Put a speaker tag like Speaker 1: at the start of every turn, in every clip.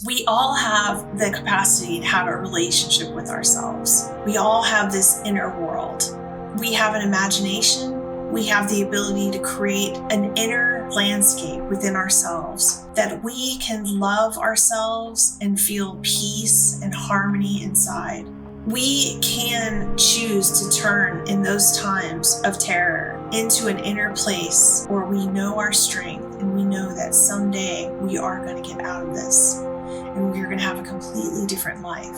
Speaker 1: We all have the capacity to have a relationship with ourselves. We all have this inner world. We have an imagination. We have the ability to create an inner landscape within ourselves that we can love ourselves and feel peace and harmony inside. We can choose to turn in those times of terror into an inner place where we know our strength and we know that someday we are going to get out of this and we're going to have a completely different life.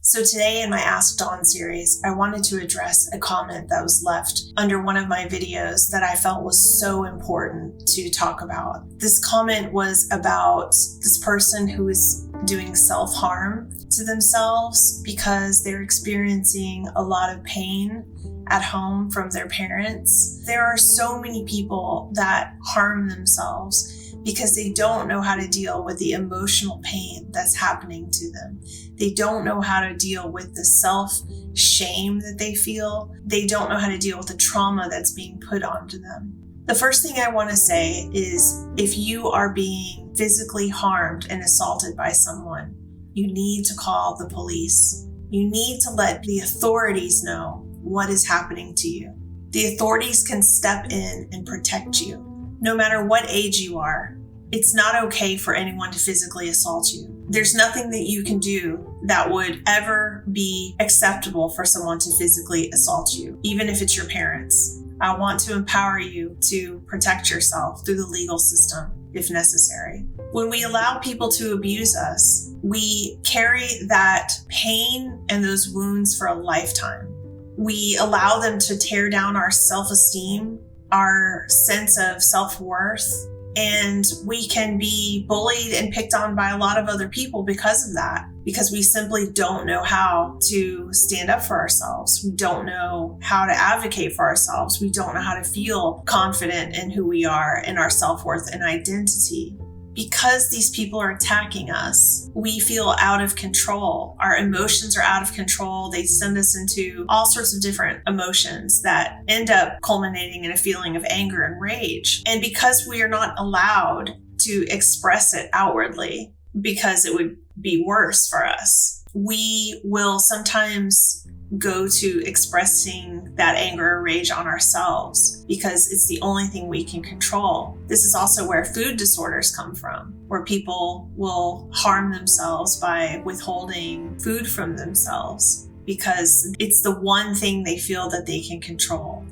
Speaker 1: So today in my Ask Dawn series, I wanted to address a comment that was left under one of my videos that I felt was so important to talk about. This comment was about this person who is doing self-harm to themselves because they're experiencing a lot of pain at home from their parents. There are so many people that harm themselves because they don't know how to deal with the emotional pain that's happening to them. They don't know how to deal with the self-shame that they feel. They don't know how to deal with the trauma that's being put onto them. The first thing I want to say is if you are being physically harmed and assaulted by someone, you need to call the police. You need to let the authorities know what is happening to you. The authorities can step in and protect you. No matter what age you are, it's not okay for anyone to physically assault you. There's nothing that you can do that would ever be acceptable for someone to physically assault you, even if it's your parents. I want to empower you to protect yourself through the legal system if necessary. When we allow people to abuse us, we carry that pain and those wounds for a lifetime. We allow them to tear down our self-esteem, our sense of self-worth, and we can be bullied and picked on by a lot of other people because of that, because we simply don't know how to stand up for ourselves. We don't know how to advocate for ourselves. We don't know how to feel confident in who we are and our self-worth and identity. Because these people are attacking us, we feel out of control. Our emotions are out of control. They send us into all sorts of different emotions that end up culminating in a feeling of anger and rage. And because we are not allowed to express it outwardly, because it would be worse for us, we will sometimes go to expressing that anger or rage on ourselves because it's the only thing we can control. This is also where food disorders come from, where people will harm themselves by withholding food from themselves because it's the one thing they feel that they can control.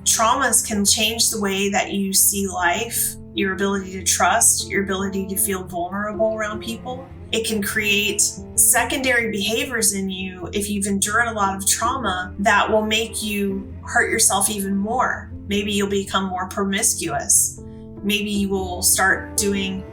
Speaker 1: Traumas can change the way that you see life, your ability to trust, your ability to feel vulnerable around people. It can create secondary behaviors in you if you've endured a lot of trauma that will make you hurt yourself even more. Maybe you'll become more promiscuous. Maybe you will start doing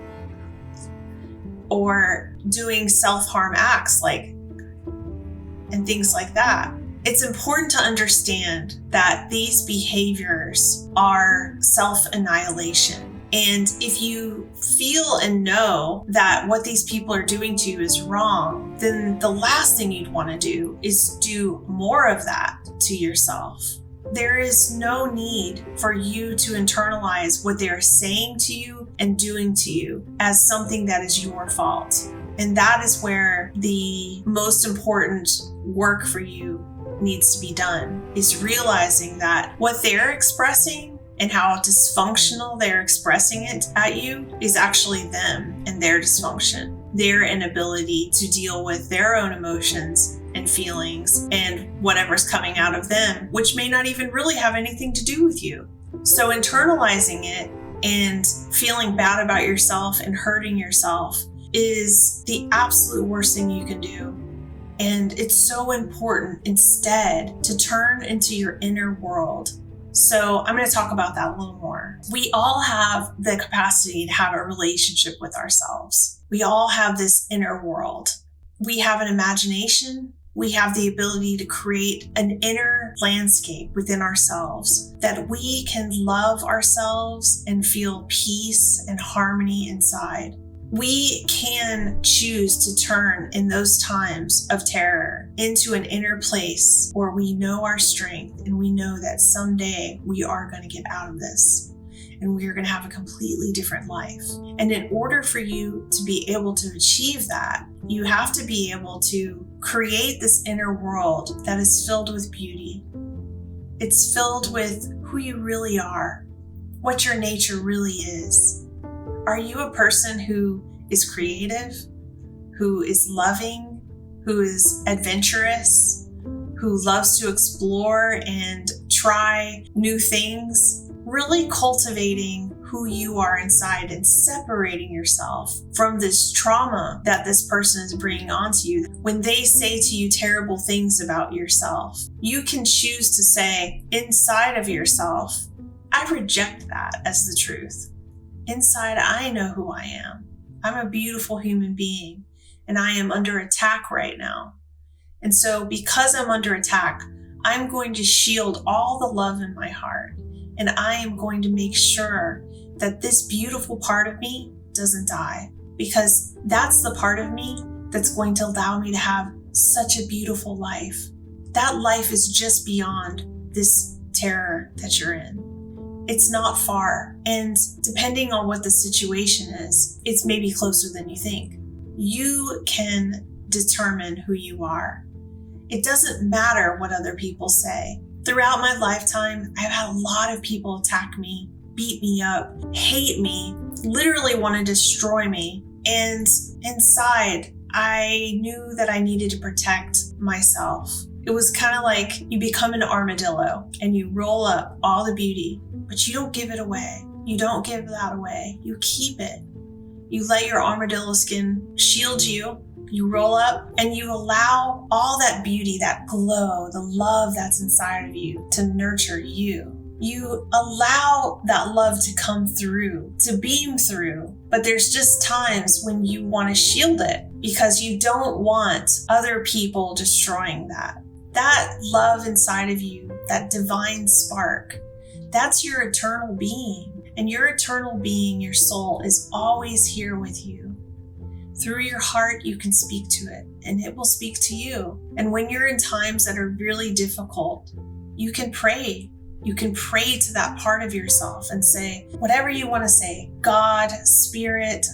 Speaker 1: self-harm acts and things like that. It's important to understand that these behaviors are self-annihilation. And if you feel and know that what these people are doing to you is wrong, then the last thing you'd want to do is do more of that to yourself. There is no need for you to internalize what they're saying to you and doing to you as something that is your fault. And that is where the most important work for you needs to be done, is realizing that what they're expressing and how dysfunctional they're expressing it at you is actually them and their dysfunction, their inability to deal with their own emotions and feelings and whatever's coming out of them, which may not even really have anything to do with you. So internalizing it and feeling bad about yourself and hurting yourself is the absolute worst thing you can do. And it's so important instead to turn into your inner world. So I'm going to talk about that a little more. We all have the capacity to have a relationship with ourselves. We all have this inner world. We have an imagination. We have the ability to create an inner landscape within ourselves that we can love ourselves and feel peace and harmony inside. We can choose to turn in those times of terror into an inner place where we know our strength and we know that someday we are going to get out of this and we are going to have a completely different life. And in order for you to be able to achieve that, you have to be able to create this inner world that is filled with beauty. It's filled with who you really are, what your nature really is. Are you a person who is creative, who is loving, who is adventurous, who loves to explore and try new things? Really cultivating who you are inside and separating yourself from this trauma that this person is bringing onto you. When they say to you terrible things about yourself, you can choose to say inside of yourself, I reject that as the truth. Inside, I know who I am. I'm a beautiful human being, and I am under attack right now. And so because I'm under attack, I'm going to shield all the love in my heart, and I am going to make sure that this beautiful part of me doesn't die, because that's the part of me that's going to allow me to have such a beautiful life. That life is just beyond this terror that you're in. It's not far, and depending on what the situation is, it's maybe closer than you think. You can determine who you are. It doesn't matter what other people say. Throughout my lifetime, I've had a lot of people attack me, beat me up, hate me, literally want to destroy me. And inside, I knew that I needed to protect myself. It was kind of like you become an armadillo and you roll up all the beauty, but you don't give it away. You don't give that away. You keep it. You let your armadillo skin shield you. You roll up and you allow all that beauty, that glow, the love that's inside of you to nurture you. You allow that love to come through, to beam through. But there's just times when you want to shield it because you don't want other people destroying that. That love inside of you, that divine spark, that's your eternal being. And your eternal being, your soul, is always here with you. Through your heart, you can speak to it, and it will speak to you. And when you're in times that are really difficult, you can pray. You can pray to that part of yourself and say whatever you want to say. God, Spirit,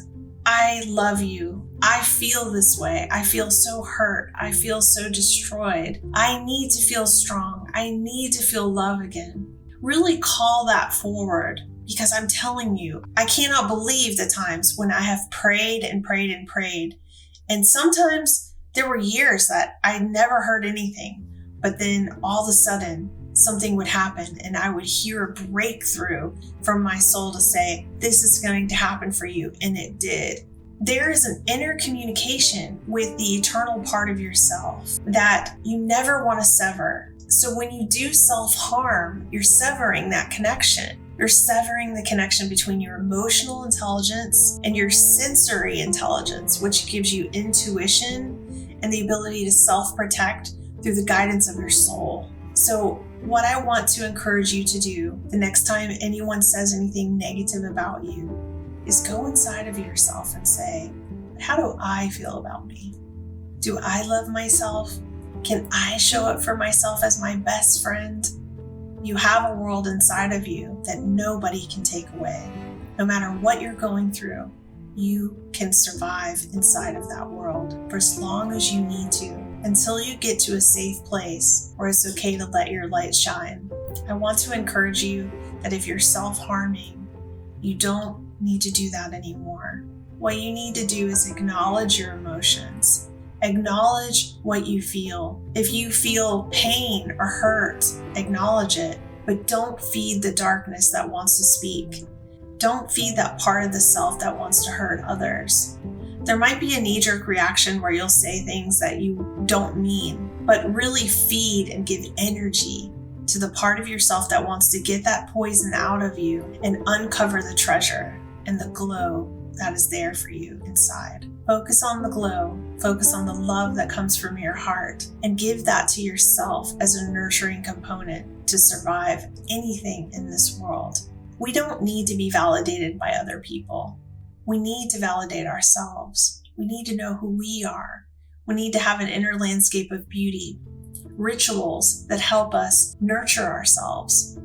Speaker 1: I love you. I feel this way. I feel so hurt. I feel so destroyed. I need to feel strong. I need to feel love again. Really call that forward, because I'm telling you, I cannot believe the times when I have prayed and prayed and prayed. And sometimes there were years that I never heard anything, but then all of a sudden something would happen and I would hear a breakthrough from my soul to say, this is going to happen for you. And it did. There is an inner communication with the eternal part of yourself that you never want to sever. So when you do self-harm, you're severing that connection. You're severing the connection between your emotional intelligence and your sensory intelligence, which gives you intuition and the ability to self-protect through the guidance of your soul. So what I want to encourage you to do the next time anyone says anything negative about you is go inside of yourself and say, how do I feel about me? Do I love myself? Can I show up for myself as my best friend? You have a world inside of you that nobody can take away. No matter what you're going through, you can survive inside of that world for as long as you need to, until you get to a safe place where it's okay to let your light shine. I want to encourage you that if you're self-harming, you don't need to do that anymore. What you need to do is acknowledge your emotions. Acknowledge what you feel. If you feel pain or hurt, acknowledge it, but don't feed the darkness that wants to speak. Don't feed that part of the self that wants to hurt others. There might be a knee-jerk reaction where you'll say things that you don't mean, but really feed and give energy to the part of yourself that wants to get that poison out of you and uncover the treasure and the glow that is there for you inside. Focus on the glow, focus on the love that comes from your heart, and give that to yourself as a nurturing component to survive anything in this world. We don't need to be validated by other people. We need to validate ourselves. We need to know who we are. We need to have an inner landscape of beauty, rituals that help us nurture ourselves.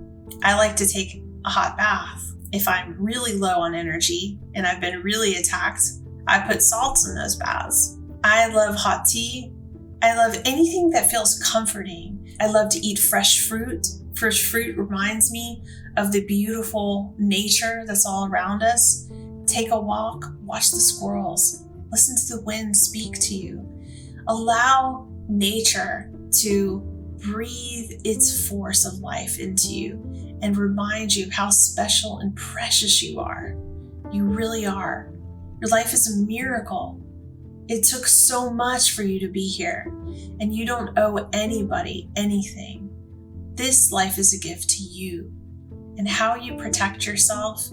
Speaker 1: I like to take a hot bath. If I'm really low on energy and I've been really attacked, I put salts in those baths. I love hot tea. I love anything that feels comforting. I love to eat fresh fruit. Fresh fruit reminds me of the beautiful nature that's all around us. Take a walk, watch the squirrels, listen to the wind speak to you. Allow nature to breathe its force of life into you and remind you of how special and precious you are. You really are. Your life is a miracle. It took so much for you to be here, and you don't owe anybody anything. This life is a gift to you, and how you protect yourself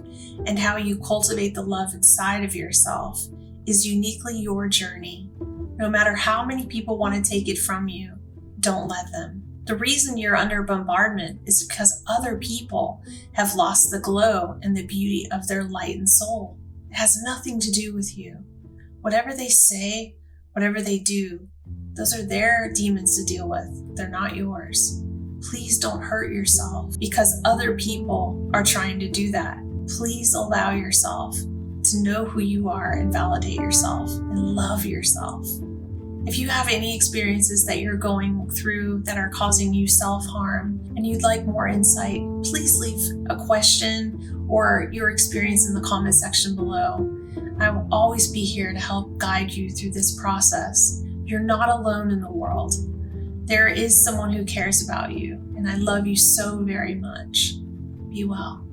Speaker 1: and how you cultivate the love inside of yourself is uniquely your journey. No matter how many people want to take it from you, don't let them. The reason you're under bombardment is because other people have lost the glow and the beauty of their light and soul. It has nothing to do with you. Whatever they say, whatever they do, those are their demons to deal with. They're not yours. Please don't hurt yourself because other people are trying to do that. Please allow yourself to know who you are and validate yourself and love yourself. If you have any experiences that you're going through that are causing you self-harm and you'd like more insight, please leave a question or your experience in the comment section below. I will always be here to help guide you through this process. You're not alone in the world. There is someone who cares about you, and I love you so very much. Be well.